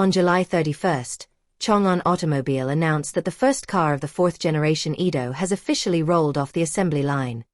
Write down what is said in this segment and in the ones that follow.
On July 31st, Changan Automobile announced that the first car of the fourth-generation Eado has officially rolled off the assembly line,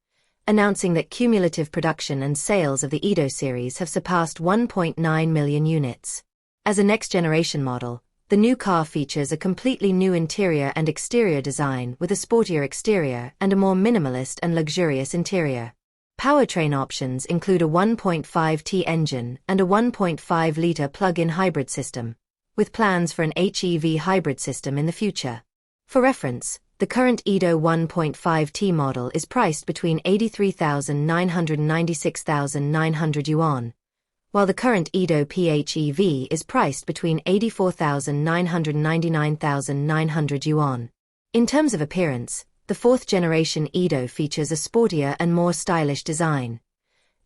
announcing that cumulative production and sales of the Eado series have surpassed 1.9 million units. As a next-generation model, the new car features a completely new interior and exterior design with a sportier exterior and a more minimalist and luxurious interior. Powertrain options include a 1.5T engine and a 1.5-liter plug-in hybrid system, with plans for an HEV hybrid system in the future. For reference, the current Eado 1.5T model is priced between 83,900 and 96,900 yuan, while the current Eado PHEV is priced between 84,900 and 99,900 yuan. In terms of appearance, the fourth-generation Eado features a sportier and more stylish design.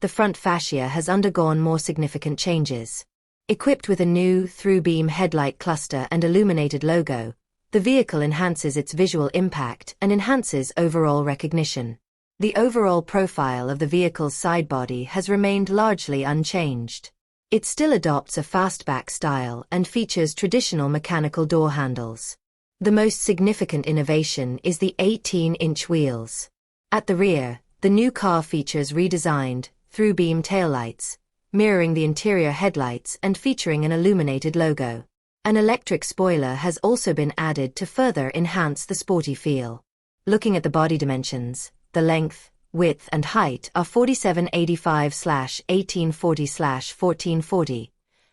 The front fascia has undergone more significant changes. Equipped with a new through-beam headlight cluster and illuminated logo, the vehicle enhances its visual impact and enhances overall recognition. The overall profile of the vehicle's sidebody has remained largely unchanged. It still adopts a fastback style and features traditional mechanical door handles. The most significant innovation is the 18-inch wheels. At the rear, the new car features redesigned, through-beam taillights, mirroring the interior headlights and featuring an illuminated logo. An electric spoiler has also been added to further enhance the sporty feel. Looking at the body dimensions, the length, width and height are 4785/1840/1440,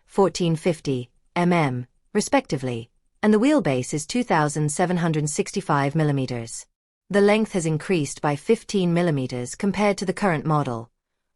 1450 mm, respectively, and the wheelbase is 2,765 mm. The length has increased by 15 mm compared to the current model,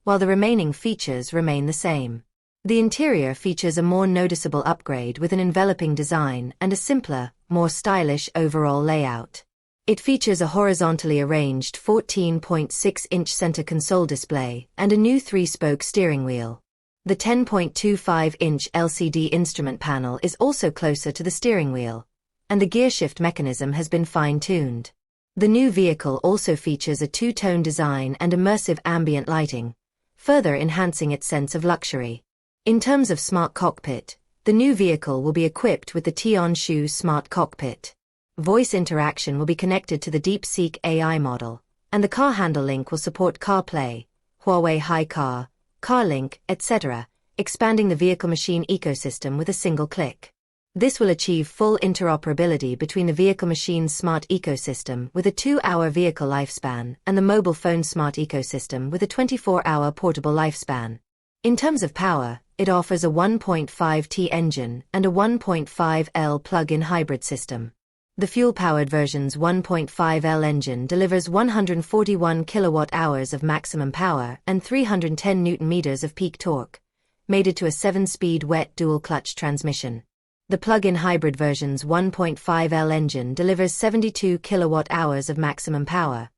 while the remaining features remain the same. The interior features a more noticeable upgrade with an enveloping design and a simpler, more stylish overall layout. It features a horizontally arranged 14.6-inch center console display and a new 3-spoke steering wheel. The 10.25-inch LCD instrument panel is also closer to the steering wheel, and the gearshift mechanism has been fine-tuned. The new vehicle also features a two-tone design and immersive ambient lighting, further enhancing its sense of luxury. In terms of smart cockpit, the new vehicle will be equipped with the Tianshu Smart Cockpit. Voice interaction will be connected to the DeepSeek AI model, and the car handle link will support CarPlay, Huawei HiCar, CarLink, etc., expanding the vehicle-machine ecosystem with a single click. This will achieve full interoperability between the vehicle-machine smart ecosystem with a 2-hour vehicle lifespan and the mobile phone smart ecosystem with a 24-hour portable lifespan. In terms of power, it offers a 1.5T engine and a 1.5L plug-in hybrid system. The fuel-powered version's 1.5L engine delivers 141 kilowatt-hours of maximum power and 310 Nm of peak torque, mated to a 7-speed wet dual-clutch transmission. The plug-in hybrid version's 1.5L engine delivers 72 kilowatt-hours of maximum power,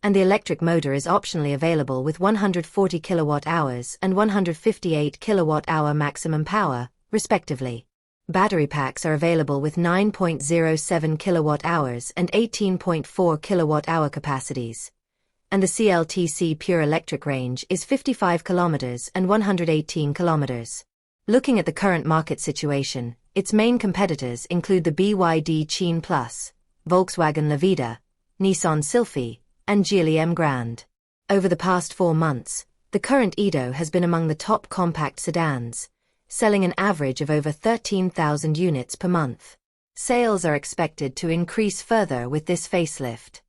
and the electric motor is optionally available with 140 kilowatt-hours and 158 kilowatt-hour maximum power, respectively. Battery packs are available with 9.07 kilowatt-hours and 18.4 kilowatt-hour capacities, and the CLTC pure electric range is 55 kilometers and 118 kilometers. Looking at the current market situation, its main competitors include the BYD Qin Plus, Volkswagen Lavida, Nissan Sylphy, and Geely M Grand. Over the past 4 months, the current Eado has been among the top compact sedans, selling an average of over 13,000 units per month. Sales are expected to increase further with this facelift.